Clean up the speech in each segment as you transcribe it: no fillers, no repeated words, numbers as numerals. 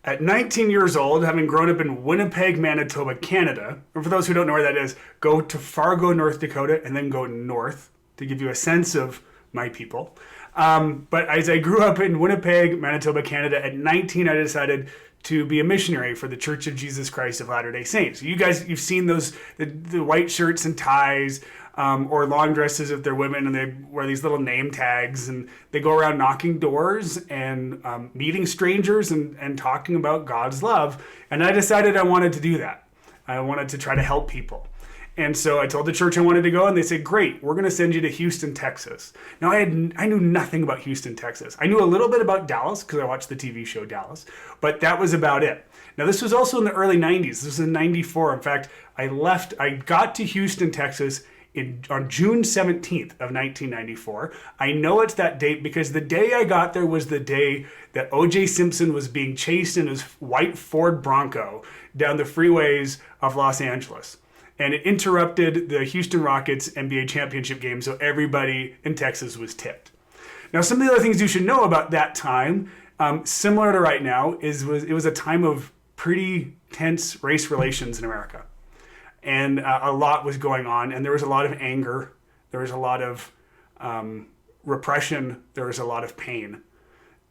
At 19 years old, having grown up in Winnipeg, Manitoba, Canada, and for those who don't know where that is, go to Fargo, North Dakota, and then go north to give you a sense of my people. But as I grew up in Winnipeg, Manitoba, Canada, at 19, I decided to be a missionary for the Church of Jesus Christ of Latter-day Saints. You guys, you've seen those, the white shirts and ties, or long dresses if they're women, and they wear these little name tags, and they go around knocking doors and meeting strangers and talking about God's love. And I decided I wanted to do that. I wanted to try to help people. And so I told the church I wanted to go, and they said, great, we're going to send you to Houston, Texas. Now, I knew nothing about Houston, Texas. I knew a little bit about Dallas because I watched the TV show Dallas, but that was about it. Now, this was also in the early 90s. This was in 94. In fact, I got to Houston, Texas on June 17th of 1994. I know it's that date because the day I got there was the day that O.J. Simpson was being chased in his white Ford Bronco down the freeways of Los Angeles. And it interrupted the Houston Rockets NBA championship game, so everybody in Texas was tipped. Now, some of the other things you should know about that time, similar to right now, it was a time of pretty tense race relations in America. And a lot was going on, and there was a lot of anger. There was a lot of repression. There was a lot of pain.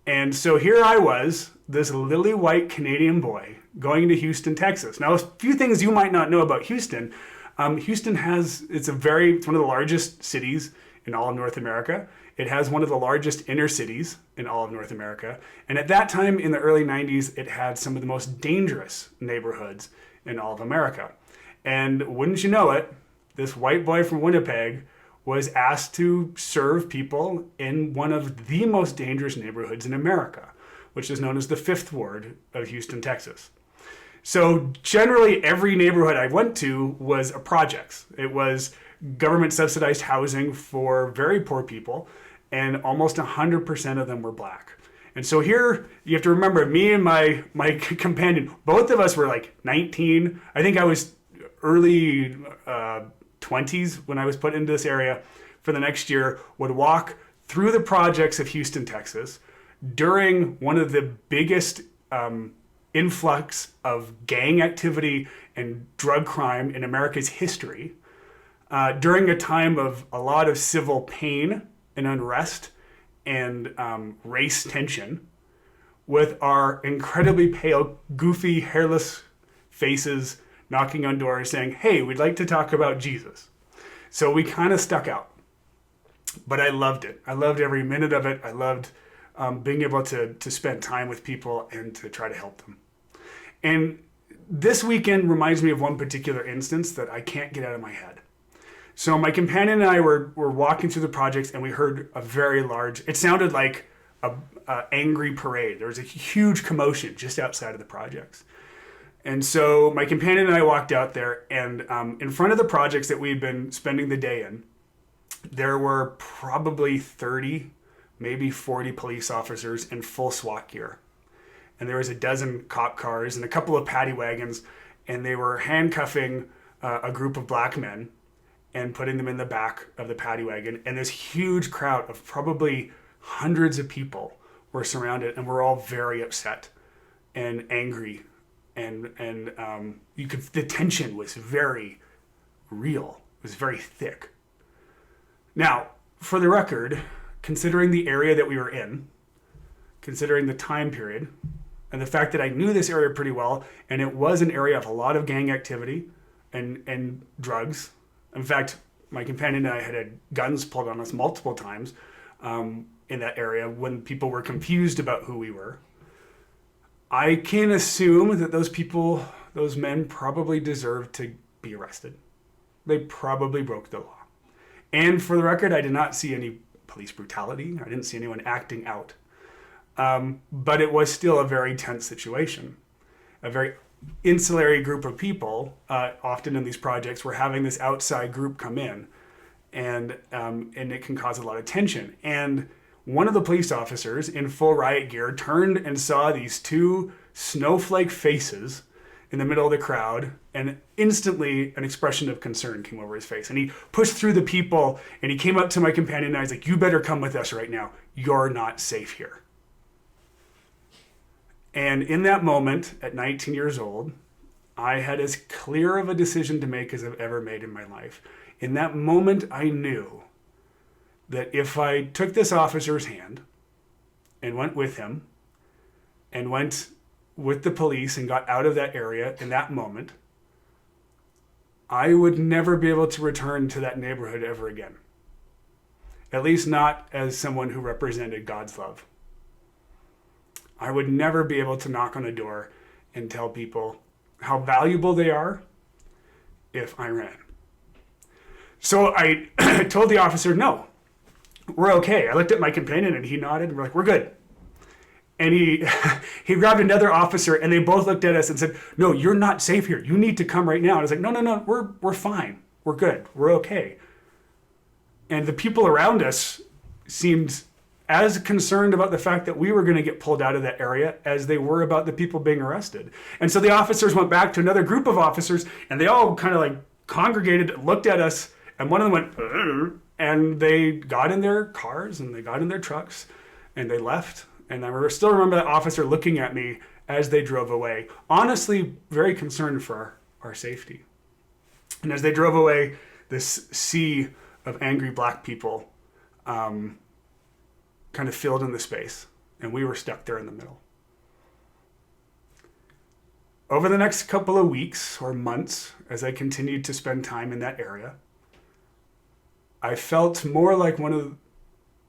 And so here I was, this lily white Canadian boy, going to Houston, Texas. Now, a few things you might not know about Houston. Houston it's one of the largest cities in all of North America. It has one of the largest inner cities in all of North America. And at that time, in the early 90s, it had some of the most dangerous neighborhoods in all of America. And wouldn't you know it, this white boy from Winnipeg was asked to serve people in one of the most dangerous neighborhoods in America, which is known as the Fifth Ward of Houston, Texas. So generally, every neighborhood I went to was a projects. It was government subsidized housing for very poor people, and almost 100% of them were black. And so here, you have to remember, me and my companion, both of us were like 19. I think I was early 20s when I was put into this area for the next year, would walk through the projects of Houston, Texas, during one of the biggest influx of gang activity and drug crime in America's history, during a time of a lot of civil pain and unrest and race tension, with our incredibly pale, goofy, hairless faces knocking on doors saying, hey, we'd like to talk about Jesus. So we kind of stuck out. But I loved it. I loved every minute of it. I loved being able to spend time with people and to try to help them. And this weekend reminds me of one particular instance that I can't get out of my head. So my companion and I were walking through the projects, and we heard a very large, it sounded like a angry parade. There was a huge commotion just outside of the projects. And so my companion and I walked out there, and in front of the projects that we'd been spending the day in, there were probably 30, maybe 40 police officers in full SWAT gear. And there was a dozen cop cars and a couple of paddy wagons, and they were handcuffing a group of black men and putting them in the back of the paddy wagon. And this huge crowd of probably hundreds of people were surrounded, and we're all very upset and angry. And the tension was very real. It was very thick. Now, for the record, considering the area that we were in, considering the time period, and the fact that I knew this area pretty well, and it was an area of a lot of gang activity and drugs. In fact, my companion and I had guns pulled on us multiple times in that area when people were confused about who we were. I can assume that those men probably deserved to be arrested. They probably broke the law. And for the record, I did not see any police brutality. I didn't see anyone acting out. But it was still a very tense situation. A very insular group of people, often in these projects, were having this outside group come in, and it can cause a lot of tension. And one of the police officers in full riot gear turned and saw these two snowflake faces in the middle of the crowd, and instantly an expression of concern came over his face. And he pushed through the people, and he came up to my companion and I was like, you better come with us right now. You're not safe here. And in that moment, at 19 years old, I had as clear of a decision to make as I've ever made in my life. In that moment, I knew that if I took this officer's hand and went with him and went with the police and got out of that area in that moment, I would never be able to return to that neighborhood ever again. At least not as someone who represented God's love. I would never be able to knock on a door and tell people how valuable they are if I ran. So I told the officer, no, we're okay. I looked at my companion and he nodded and we're like, we're good. And he grabbed another officer and they both looked at us and said, no, you're not safe here. You need to come right now. And I was like, no, we're fine. We're good. We're okay. And the people around us seemed as concerned about the fact that we were going to get pulled out of that area as they were about the people being arrested. And so the officers went back to another group of officers and they all kind of like congregated, looked at us, and one of them went, "Ugh," and they got in their cars and they got in their trucks and they left. And I still remember that officer looking at me as they drove away, honestly very concerned for our safety. And as they drove away, this sea of angry black people kind of filled in the space, and we were stuck there in the middle. Over the next couple of weeks or months, as I continued to spend time in that area, I felt more like one of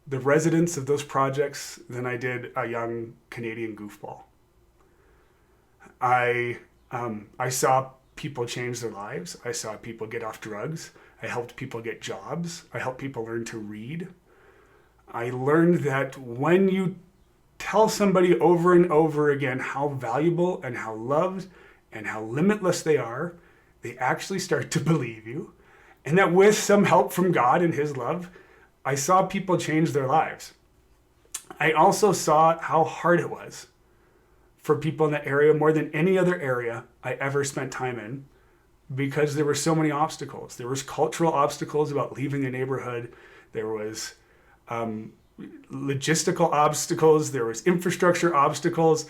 the residents of those projects than I did a young Canadian goofball. I saw people change their lives. I saw people get off drugs. I helped people get jobs. I helped people learn to read. I learned that when you tell somebody over and over again how valuable and how loved and how limitless they are, they actually start to believe you. And that with some help from God and his love, I saw people change their lives. I also saw how hard it was for people in that area more than any other area I ever spent time in, because there were so many obstacles. There was cultural obstacles about leaving the neighborhood. There was logistical obstacles. There was infrastructure obstacles.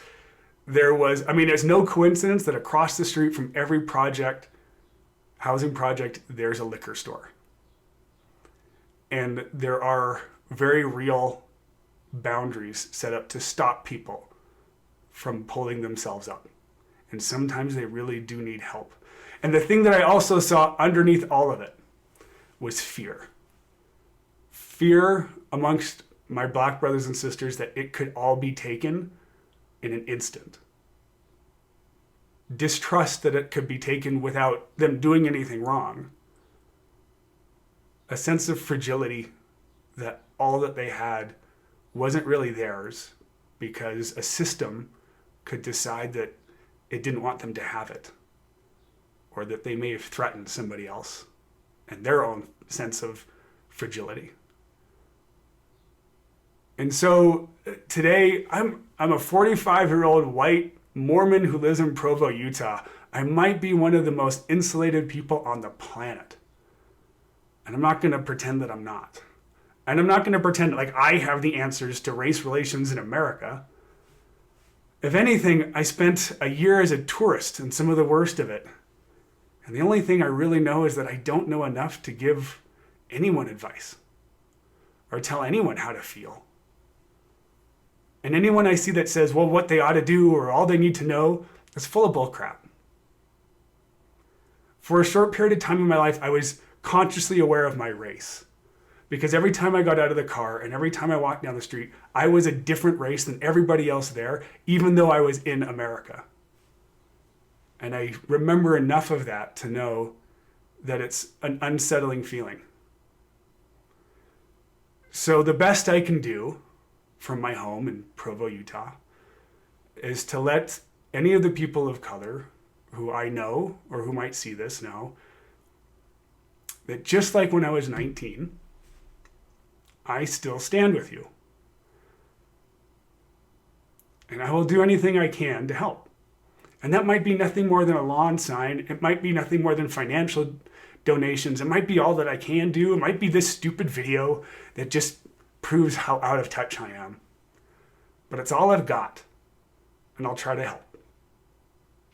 It's no coincidence that across the street from every housing project, there's a liquor store. And there are very real boundaries set up to stop people from pulling themselves up. And sometimes they really do need help. And the thing that I also saw underneath all of it was fear. Fear amongst my black brothers and sisters that it could all be taken in an instant. Distrust that it could be taken without them doing anything wrong. A sense of fragility that all that they had wasn't really theirs because a system could decide that it didn't want them to have it, or that they may have threatened somebody else and their own sense of fragility. And so today I'm a 45-year-old white Mormon who lives in Provo, Utah. I might be one of the most insulated people on the planet. And I'm not going to pretend that I'm not. And I'm not going to pretend like I have the answers to race relations in America. If anything, I spent a year as a tourist in some of the worst of it. And the only thing I really know is that I don't know enough to give anyone advice or tell anyone how to feel. And anyone I see that says, well, what they ought to do or all they need to know is full of bullcrap. For a short period of time in my life, I was consciously aware of my race. Because every time I got out of the car and every time I walked down the street, I was a different race than everybody else there, even though I was in America. And I remember enough of that to know that it's an unsettling feeling. So the best I can do from my home in Provo, Utah, is to let any of the people of color who I know or who might see this know that just like when I was 19, I still stand with you. And I will do anything I can to help. And that might be nothing more than a lawn sign. It might be nothing more than financial donations. It might be all that I can do. It might be this stupid video that just proves how out of touch I am. But it's all I've got. and I'll try to help.